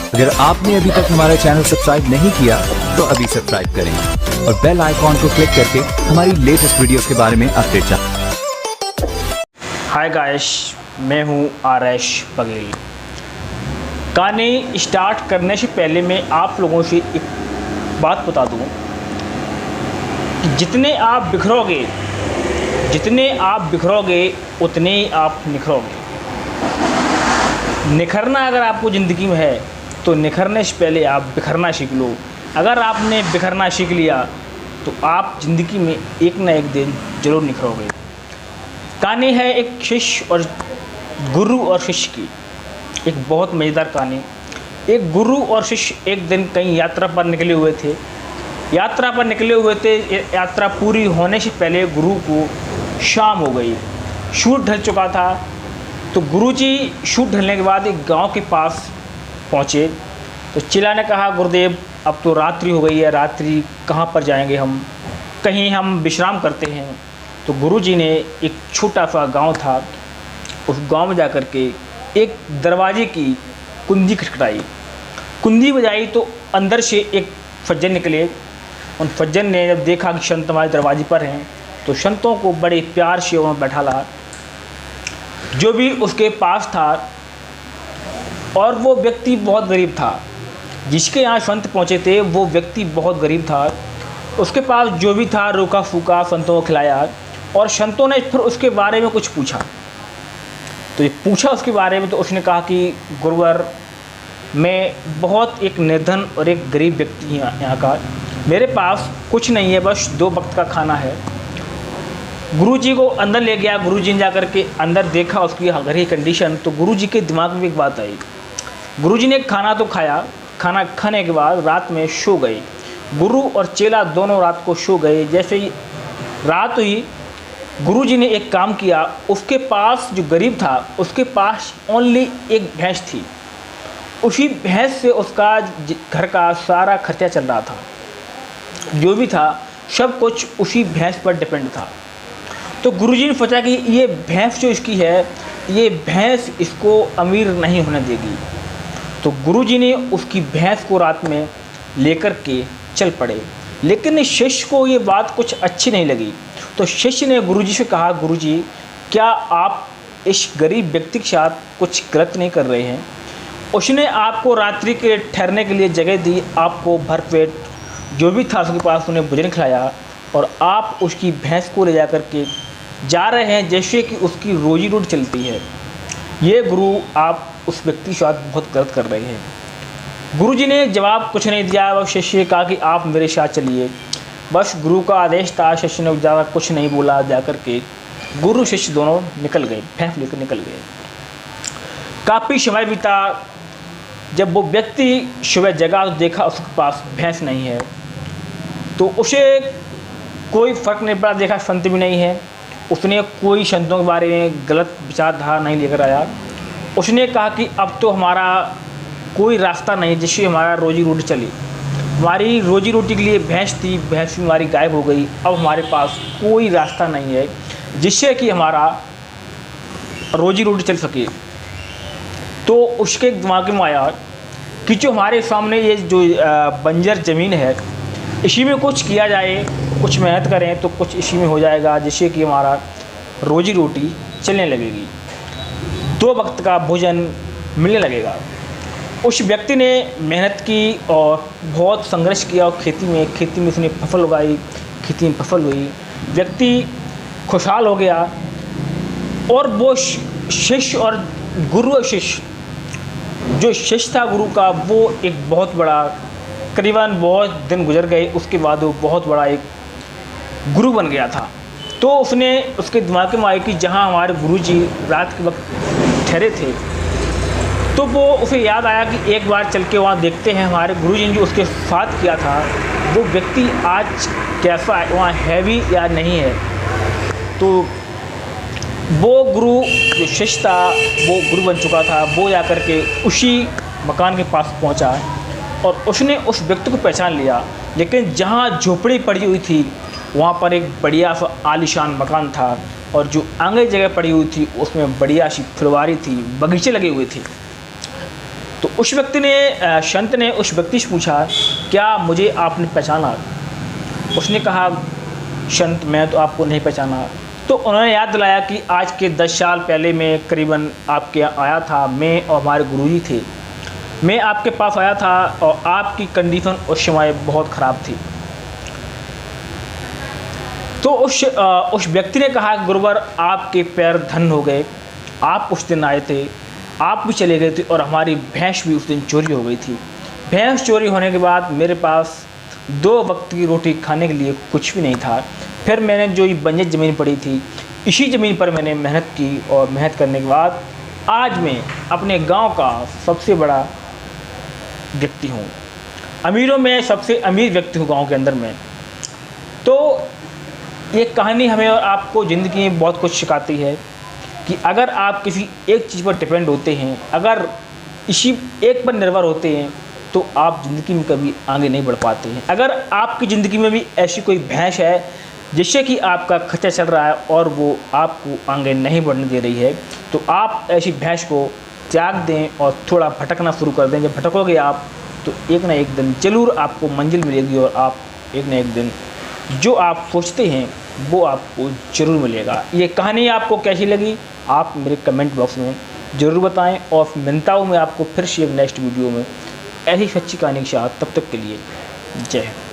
अगर आपने अभी तक हमारा चैनल सब्सक्राइब नहीं किया तो अभी सब्सक्राइब करें और बेल आइकॉन को क्लिक करके हमारी लेटेस्ट वीडियोस के बारे में अपडेट जानें। हाय गाइस, मैं हूं आरएश बघेल। कहानी स्टार्ट करने से पहले मैं आप लोगों से एक बात बता दूं कि जितने आप बिखरोगे उतने ही आप निखरोगे। निखरना अगर आपको ज़िंदगी में है तो निखरने से पहले आप बिखरना सीख लो। अगर आपने बिखरना सीख लिया तो आप ज़िंदगी में एक ना एक दिन ज़रूर निखरोगे। कहानी है एक शिष्य और गुरु और शिष्य की, एक बहुत मज़ेदार कहानी। एक गुरु और शिष्य एक दिन कहीं यात्रा पर निकले हुए थे। यात्रा पूरी होने से पहले गुरु को शाम हो गई, सूरज ढल चुका था। तो गुरुजी सूरज ढलने के बाद एक गांव के पास पहुँचे। तो चेला ने कहा, गुरुदेव अब तो रात्रि हो गई है, रात्रि कहाँ पर जाएंगे हम, कहीं हम विश्राम करते हैं। तो गुरुजी ने एक छोटा सा गांव था, उस गांव में जाकर के एक दरवाजे की कुंजी खटखटाई। कुंजी बजाई तो अंदर से एक सज्जन निकले। उन सज्जन ने जब देखा कि संत हमारे दरवाजे पर हैं तो संतों को बड़े प्यार से उन्होंने बैठा ला। जो भी उसके पास था, और वो व्यक्ति बहुत गरीब था, जिसके यहाँ संत पहुँचे थे वो व्यक्ति बहुत गरीब था। उसके पास जो भी था रूखा फूका संतों को खिलाया। और संतों ने फिर उसके बारे में कुछ पूछा। तो ये पूछा उसके बारे में, तो उसने कहा कि गुरुवर, मैं बहुत एक निर्धन और एक गरीब व्यक्ति हूँ यहाँ का, मेरे पास कुछ नहीं है, बस 2 वक्त का खाना है। गुरुजी को अंदर ले गया। गुरुजी ने जाकर के अंदर देखा उसकी घर की कंडीशन। तो गुरुजी के दिमाग में एक बात आई। गुरुजी ने खाना तो खाया, खाना खाने के बाद रात में सो गए। गुरु और चेला दोनों रात को सो गए। जैसे ही रात हुई, गुरुजी ने एक काम किया। उसके पास जो गरीब था उसके पास ओनली एक भैंस थी। उसी भैंस से उसका घर का सारा खर्चा चल रहा था। जो भी था सब कुछ उसी भैंस पर डिपेंड था। तो गुरुजी ने सोचा कि ये भैंस जो इसकी है, ये भैंस इसको अमीर नहीं होने देगी। तो गुरुजी ने उसकी भैंस को रात में लेकर के चल पड़े। लेकिन शिष्य को ये बात कुछ अच्छी नहीं लगी। तो शिष्य ने गुरुजी से कहा, गुरुजी क्या आप इस गरीब व्यक्ति के साथ कुछ गलत नहीं कर रहे हैं? उसने आपको रात्रि के ठहरने के लिए जगह दी, आपको भरपेट जो भी था उसके पास उन्हें भोजन खिलाया, और आप उसकी भैंस को ले जा कर के जा रहे हैं जैसे कि उसकी रोजी रोटी चलती है। ये गुरु आप उस व्यक्ति के साथ बहुत गलत कर रहे हैं। गुरुजी ने जवाब कुछ नहीं दिया। वह शिष्य ने कहा कि आप मेरे साथ चलिए। बस गुरु का आदेश था। शिष्य ने ज़्यादा कुछ नहीं बोला। जाकर के गुरु शिष्य दोनों निकल गए, भैंस लेकर निकल गए। काफ़ी समय बीता। जब वो व्यक्ति सुबह जगा तो देखा उसके पास भैंस नहीं है। तो उसे कोई फ़र्क नहीं पड़ा, देखा संत भी नहीं है। उसने कोई संतों के बारे में गलत विचारधारा नहीं लेकर आया। उसने कहा कि अब तो हमारा कोई रास्ता नहीं जिससे हमारा रोजी रोटी चले। हमारी रोजी रोटी के लिए भैंस थी, भैंस भी हमारी गायब हो गई। अब हमारे पास कोई रास्ता नहीं है जिससे कि हमारा रोजी रोटी चल सके। तो उसके दिमाग में आया कि जो हमारे सामने ये जो बंजर ज़मीन है, इसी में कुछ किया जाए, कुछ मेहनत करें तो कुछ इसी में हो जाएगा जिससे कि हमारा रोजी रोटी चलने लगेगी, 2 वक्त का भोजन मिलने लगेगा। उस व्यक्ति ने मेहनत की और बहुत संघर्ष किया और खेती में उसने फसल उगाई, खेती में फसल हुई, व्यक्ति खुशहाल हो गया। और वो शिष्य और गुरु और शिष्य, जो शिष्य था गुरु का, वो एक बहुत बड़ा, करीबन बहुत दिन गुजर गए, उसके बाद वो बहुत बड़ा एक गुरु बन गया था। तो उसके दिमाग में आया कि जहाँ हमारे गुरुजी रात के वक्त ठहरे थे, तो वो उसे याद आया कि एक बार चल के वहाँ देखते हैं हमारे गुरुजी ने जो उसके साथ किया था वो व्यक्ति आज कैसा है, वहाँ है भी या नहीं है। तो वो गुरु जो शिष्य था, वो गुरु बन चुका था, वो जाकर के उसी मकान के पास पहुँचा और उसने उस व्यक्ति को पहचान लिया। लेकिन जहाँ झोपड़ी पड़ी हुई थी वहाँ पर एक बढ़िया सा आलीशान मकान था, और जो आगे जगह पड़ी हुई थी उसमें बढ़िया सी फुलवारी थी, बगीचे लगे हुए थे। तो उस व्यक्ति ने संत ने उस व्यक्ति से पूछा, क्या मुझे आपने पहचाना? उसने कहा, संत मैं तो आपको नहीं पहचाना। तो उन्होंने याद दिलाया कि आज के 10 साल पहले मैं करीबन आपके यहाँ आया था, मैं और हमारे गुरुजी थे। मैं आपके पास आया था और आपकी कंडीशन उस समय बहुत ख़राब थी। तो उस व्यक्ति ने कहा, गुरुवर आपके पैर धन हो गए, आप उस दिन आए थे, आप भी चले गए थे और हमारी भैंस भी उस दिन चोरी हो गई थी। भैंस चोरी होने के बाद मेरे पास 2 वक्त की रोटी खाने के लिए कुछ भी नहीं था। फिर मैंने जो ये बंजर ज़मीन पड़ी थी, इसी ज़मीन पर मैंने मेहनत की और मेहनत करने के बाद आज मैं अपने गांव का सबसे बड़ा व्यक्ति हूँ, अमीरों में सबसे अमीर व्यक्ति हूँ गांव के अंदर में। तो ये कहानी हमें और आपको ज़िंदगी में बहुत कुछ सिखाती है कि अगर आप किसी एक चीज़ पर डिपेंड होते हैं, अगर इसी एक पर निर्भर होते हैं, तो आप ज़िंदगी में कभी आगे नहीं बढ़ पाते हैं। अगर आपकी ज़िंदगी में भी ऐसी कोई भैंस है जिससे कि आपका खर्चा चल रहा है और वो आपको आगे नहीं बढ़ने दे रही है, तो आप ऐसी भैंस को त्याग दें और थोड़ा भटकना शुरू कर दें। जब भटकोगे आप, तो एक ना एक दिन ज़रूर आपको मंजिल मिलेगी और आप एक ना एक दिन जो आप सोचते हैं वो आपको ज़रूर मिलेगा। ये कहानी आपको कैसी लगी आप मेरे कमेंट बॉक्स में ज़रूर बताएं और मिलता हूँ मैं आपको फिर से एक नेक्स्ट वीडियो में ऐसी सच्ची कहानी के साथ। तब तक के लिए जय हिंद।